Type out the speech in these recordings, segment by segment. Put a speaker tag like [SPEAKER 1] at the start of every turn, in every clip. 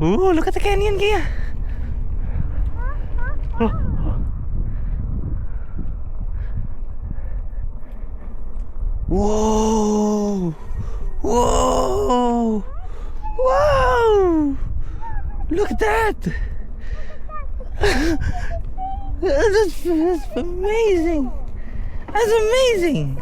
[SPEAKER 1] Ooh, look at the canyon, Gia. Whoa! Whoa! Whoa! Look at that! That's amazing! That's amazing!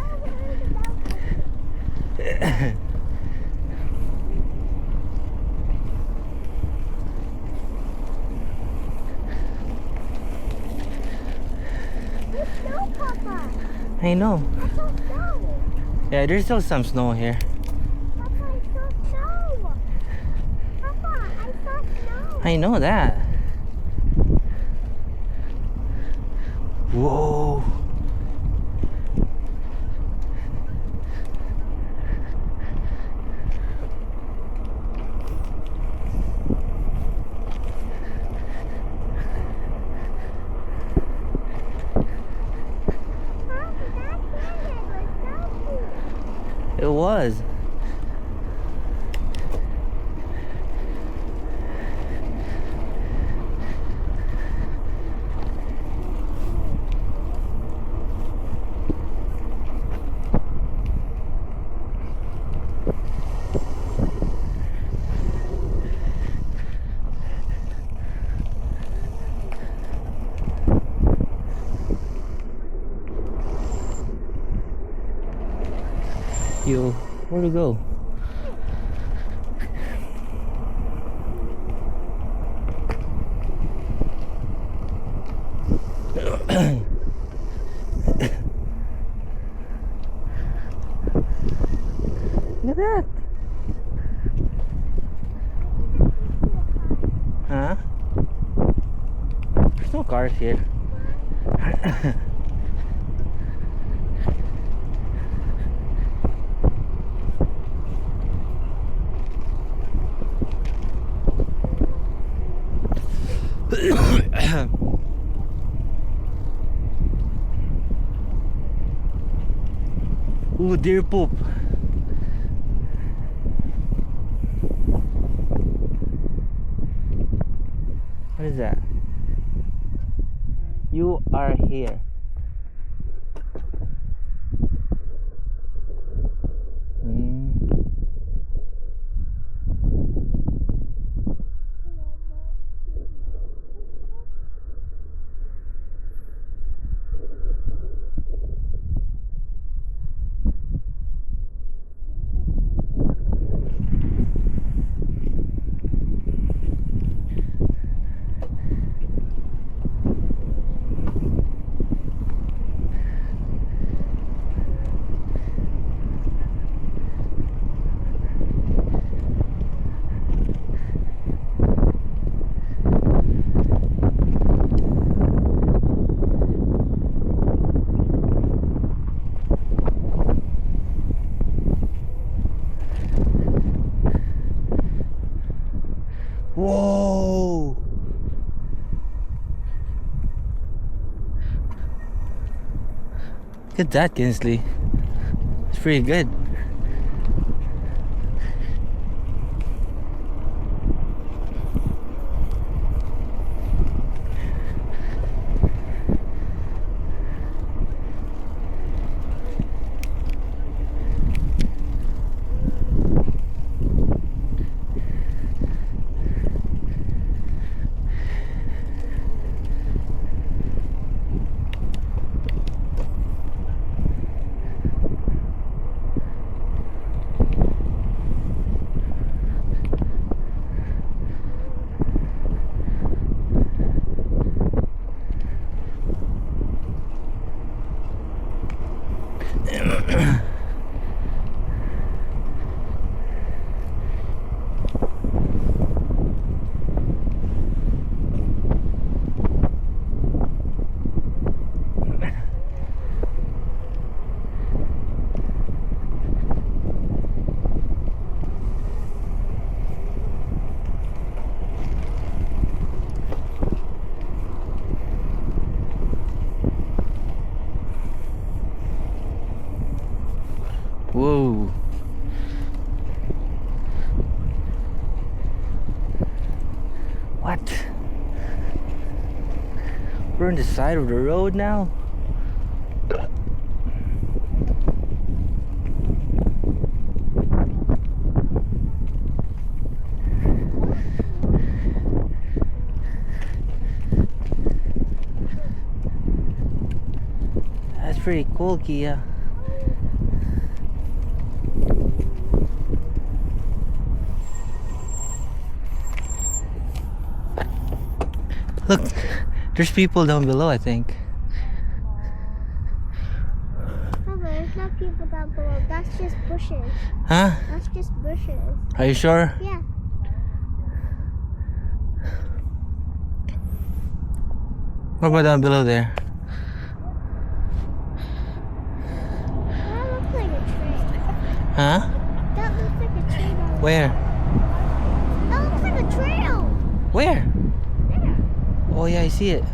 [SPEAKER 2] Snow, Papa.
[SPEAKER 1] I know.
[SPEAKER 2] I saw snow.
[SPEAKER 1] Yeah, there's still some snow here.
[SPEAKER 2] Papa, I saw snow. Papa, I saw snow.
[SPEAKER 1] I know that. Whoa.
[SPEAKER 2] Papa, that canyon was so cute.
[SPEAKER 1] It was. Yo, where to go? Look at that. Huh? There's no cars here. Ooh, deer poop. What is that? You are here. Mm. Whoa! Look at that, Kinsley. It's pretty good. Whoa. we're on the side of the road now. That's pretty cool, Kia. Look, there's people down below, I think.
[SPEAKER 2] No, but there's not people down below. That's just bushes.
[SPEAKER 1] Huh?
[SPEAKER 2] That's just bushes.
[SPEAKER 1] Are you sure?
[SPEAKER 2] Yeah.
[SPEAKER 1] What about down below there?
[SPEAKER 2] That looks like a tree.
[SPEAKER 1] Huh?
[SPEAKER 2] That looks like a tree.
[SPEAKER 1] Where?
[SPEAKER 2] That looks like a trail.
[SPEAKER 1] Where?
[SPEAKER 2] There.
[SPEAKER 1] Oh yeah, I see it.
[SPEAKER 2] I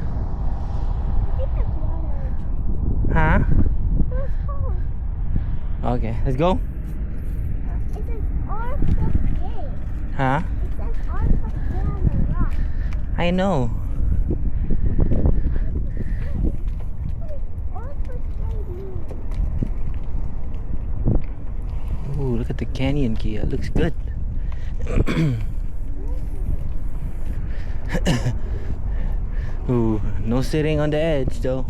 [SPEAKER 2] think that's water.
[SPEAKER 1] Huh?
[SPEAKER 2] That's cold.
[SPEAKER 1] Okay, let's go.
[SPEAKER 2] It says R plus J.
[SPEAKER 1] Huh?
[SPEAKER 2] It says R plus J on the rock.
[SPEAKER 1] I know.
[SPEAKER 2] R plus J means.
[SPEAKER 1] Ooh, look at the canyon, Kia. It looks good. Ooh, no sitting on the edge though.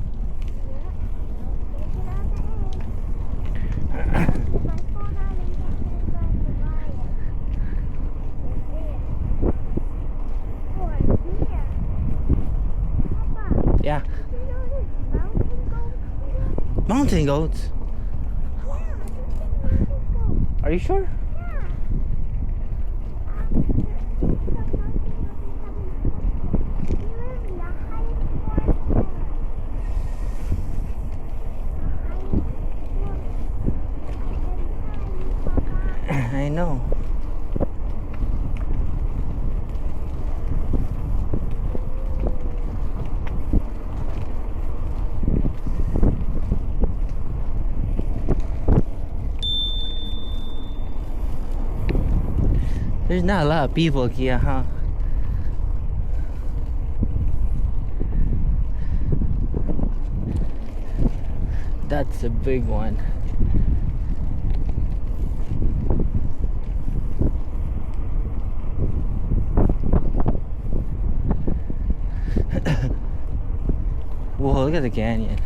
[SPEAKER 1] Yeah. Mountain goats? Are you sure? I know. There's not a lot of people here, huh? That's a big one. Whoa, look at the canyon.